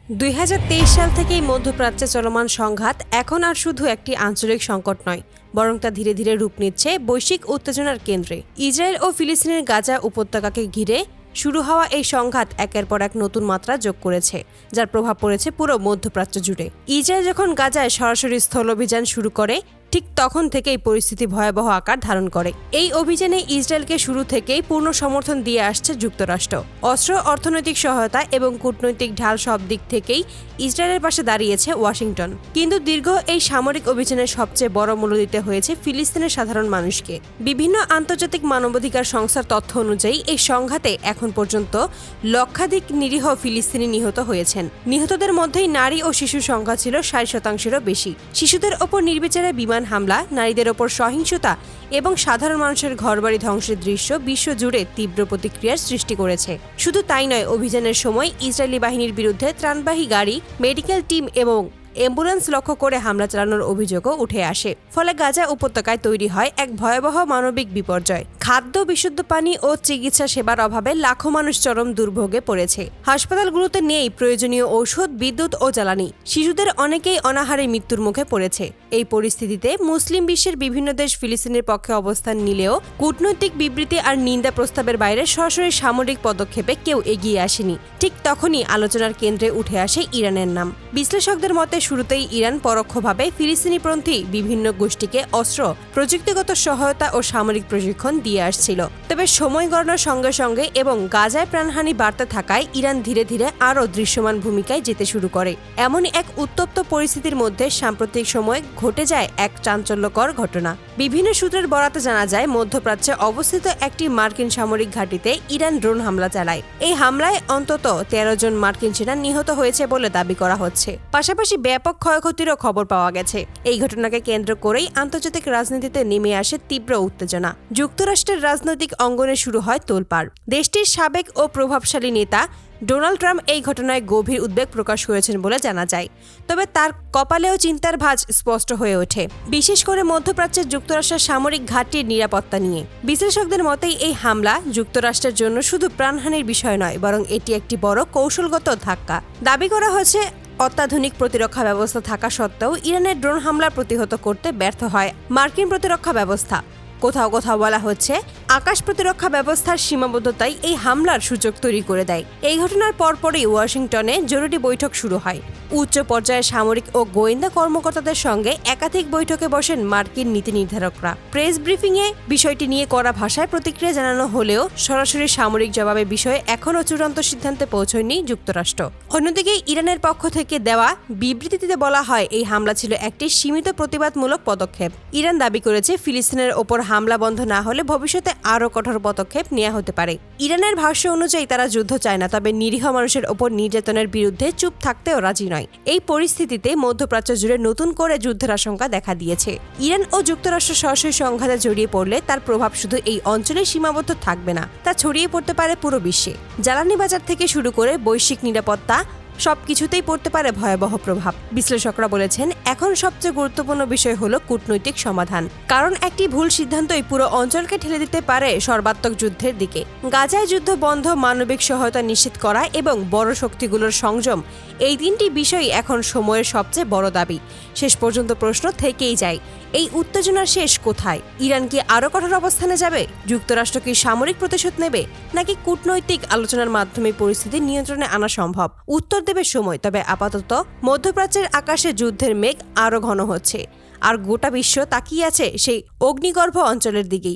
2023 সাল থেকেই মধ্যপ্রাচ্যে চলমান সংঘাত এখন আর শুধু একটি আঞ্চলিক সংকট নয়, বরং তা ধীরে ধীরে রূপ নিচ্ছে বৈশ্বিক উত্তেজনার কেন্দ্রে। ইসরায়েল ও ফিলিস্তিনের গাজা উপত্যকাকে ঘিরে শুরু হওয়া এই সংঘাত একের পর এক নতুন মাত্রা যোগ করেছে, যার প্রভাব পড়েছে পুরো মধ্যপ্রাচ্য জুড়ে। ইসরায়েল যখন গাজায় সরাসরি স্থলাভিযান শুরু করে, ঠিক তখন থেকেই পরিস্থিতি ভয়াবহ আকার ধারণ করে। এই অভিযানে ইসরায়েলকে শুরু থেকেই পূর্ণ সমর্থন দিয়ে আসছে যুক্তরাষ্ট্র। অস্ত্র, অর্থনৈতিক সহায়তা এবং কূটনৈতিক ঢাল সব দিক থেকেই ইসরায়েলের পাশে দাঁড়িয়েছে ওয়াশিংটন। কিন্তু দীর্ঘ এই সামরিক অভিযানের সবচেয়ে বড় মূল্য দিতে হয়েছে ফিলিস্তিনের সাধারণ মানুষকে। বিভিন্ন আন্তর্জাতিক মানবাধিকার সংস্থার তথ্য অনুযায়ী এই সংঘাতে এখন পর্যন্ত লক্ষাধিক নিরীহ ফিলিস্তিনি নিহত হয়েছেন। নিহতদের মধ্যেই নারী ও শিশুর সংখ্যা ছিল 60%-এরও বেশি। শিশুদের ওপর নির্বিচারে বিমান হামলা, নারীদের ওপর সহিংসতা এবং সাধারণ মানুষের ঘরবাড়ি ধ্বংসের দৃশ্য বিশ্বজুড়ে তীব্র প্রতিক্রিয়ার সৃষ্টি করেছে। শুধু তাই নয়, অভিযানের সময় ইসরায়েলি বাহিনীর বিরুদ্ধে ত্রাণবাহী গাড়ি, মেডিকেল টিম এবং অ্যাম্বুলেন্স লক্ষ্য করে হামলা চালানোর অভিযোগও উঠে আসে। ফলে গাজা উপত্যকায় তৈরি হয় এক ভয়াবহ মানবিক বিপর্যয়। খাদ্য, বিশুদ্ধ পানি ও চিকিৎসা সেবার অভাবে লাখো মানুষ চরম দুর্ভোগে পড়েছে। হাসপাতালগুলোতে নেই প্রয়োজনীয় ঔষধ, বিদ্যুৎ ও জ্বালানি। শিশুদের অনেকেই অনাহারে মৃত্যুর মুখে পড়েছে। এই পরিস্থিতিতে মুসলিম বিশ্বের বিভিন্ন দেশ ফিলিস্তিনের পক্ষে অবস্থান নিলেও কূটনৈতিক বিবৃতি আর নিন্দা প্রস্তাবের বাইরে সরাসরি সামরিক পদক্ষেপে কেউ এগিয়ে আসেনি। ঠিক তখনই আলোচনার কেন্দ্রে উঠে আসে ইরানের নাম। বিশ্লেষকদের মতে শুরুতেই ইরান পরোক্ষভাবে ফিলিস্তিনিপন্থী বিভিন্ন গোষ্ঠীকে অস্ত্র, প্রযুক্তিগত সহায়তা ও সামরিক প্রশিক্ষণ দিয়ে আসছিল। তবে সময় গণনার সঙ্গে সঙ্গে এবং গাজায় প্রাণহানি বাড়তে থাকায় ইরান ধীরে ধীরে আরও দৃশ্যমান ভূমিকায় যেতে শুরু করে। এমনই এক উত্তপ্ত পরিস্থিতির মধ্যে সাম্প্রতিক সময়ে ঘটে যায় এক চাঞ্চল্যকর ঘটনা। বিভিন্ন সূত্রের বরাতে জানা যায়, মধ্যপ্রাচ্যে অবস্থিত একটি মার্কিন সামরিক ঘাঁটিতে ইরান ড্রোন হামলা চালায়। এই হামলায় অন্তত 13 জন মার্কিন সেনা নিহত হয়েছে বলে দাবি করা হচ্ছে। পাশাপাশি ব্যাপক ক্ষয়ক্ষতিরও খবর পাওয়া গেছে। এই ঘটনাকে কেন্দ্র করেই আন্তর্জাতিক রাজনীতিতে নেমে আসে তীব্র উত্তেজনা। যুক্তরাষ্ট্রের রাজনৈতিক অঙ্গনে শুরু হয় তোলপাড়। দেশটির সাবেক ও প্রভাবশালী নেতা ডোনাল্ড ট্রাম্প এই ঘটনায় গভীর উদ্বেগ প্রকাশ করেছেন বলে জানা যায়। তবে তার কপালেও চিন্তার ভাঁজ স্পষ্ট হয়ে ওঠে, বিশেষ করে মধ্যপ্রাচ্যের যুক্তরাষ্ট্রের সামরিক ঘাঁটির নিরাপত্তা নিয়ে। বিশ্লেষকদের মতেই এই হামলা যুক্তরাষ্ট্রের জন্য শুধু প্রাণহানির বিষয় নয়, বরং এটি একটি বড় কৌশলগত ধাক্কা। দাবি করা হচ্ছে, অত্যাধুনিক প্রতিরক্ষা ব্যবস্থা থাকা সত্ত্বেও ইরানের ড্রোন হামলা প্রতিহত করতে ব্যর্থ হয় মার্কিন প্রতিরক্ষা ব্যবস্থা। কোথাও কোথাও বলা হচ্ছে, আকাশ প্রতিরক্ষা ব্যবস্থার সীমাবদ্ধতাই এই হামলার সুযোগ তৈরি করে দেয়। এই ঘটনার পরপরই ওয়াশিংটনে জরুরি বৈঠক শুরু হয়। উচ্চ পর্যায়ের সামরিক ও গোয়েন্দা কর্মকর্তাদের সঙ্গে একাধিক বৈঠকে বসেন মার্কিন নীতি নির্ধারকরা। প্রেস ব্রিফিংয়ে বিষয়টি নিয়ে কড়া ভাষায় প্রতিক্রিয়া জানানো হলেও সরাসরি সামরিক জবাবে বিষয়ে এখনও চূড়ান্ত সিদ্ধান্তে পৌঁছয়নি যুক্তরাষ্ট্র। অন্যদিকে ইরানের পক্ষ থেকে দেওয়া বিবৃতিতে বলা হয়, এই হামলা ছিল একটি সীমিত প্রতিবাদমূলক পদক্ষেপ। ইরান দাবি করেছে, ফিলিস্তিনের ওপর হামলা বন্ধ না হলে ভবিষ্যতে আরও কঠোর পদক্ষেপ নেওয়া হতে পারে। ইরানের ভাষ্য অনুযায়ী তারা যুদ্ধ চায় না, তবে নিরীহ মানুষের ওপর নির্যাতনের বিরুদ্ধে চুপ থাকতেও রাজি নয়। এই পরিস্থিতিতে মধ্যপ্রাচ্য জুড়ে নতুন করে যুদ্ধের আশঙ্কা দেখা দিয়েছে। ইরান ও যুক্তরাষ্ট্র সরাসরি সংঘাতে জড়িয়ে পড়লে তার প্রভাব শুধু এই অঞ্চলে সীমাবদ্ধ থাকবে না, তা ছড়িয়ে পড়তে পারে পুরো বিশ্বে। জ্বালানি বাজার থেকে শুরু করে বৈশ্বিক নিরাপত্তা সবকিছুতেই পড়তে পারে ভয়াবহ প্রভাব। বিশ্লেষকরা বলেছেন, এখন সবচেয়ে গুরুত্বপূর্ণ বিষয় হলো কূটনৈতিক সমাধান। কারণ একটি ভুল সিদ্ধান্তই পুরো অঞ্চলকে ঠেলে দিতে পারে সর্বাত্মক যুদ্ধের দিকে। গাজায় যুদ্ধ বন্ধ, মানবিক সহায়তা নিশ্চিত করা এবং বড় শক্তিগুলোর সংযম, এই তিনটি বিষয়ই এখন সময়ের সবচেয়ে বড় দাবি। শেষ পর্যন্ত প্রশ্ন থেকেই যায়, এই উত্তেজনার শেষ কোথায়? ইরান কি আরও কঠোর অবস্থানে যাবে? যুক্তরাষ্ট্র কি সামরিক প্রতিশোধ নেবে, নাকি কূটনৈতিক আলোচনার মাধ্যমে পরিস্থিতি নিয়ন্ত্রণে আনা সম্ভব? উত্তর দেবে সময়। তবে আপাতত মধ্যপ্রাচ্যের আকাশে যুদ্ধের মেঘ আরও ঘন হচ্ছে, আর গোটা বিশ্ব তাকিয়ে আছে সেই অগ্নিগর্ভ অঞ্চলের দিকেই।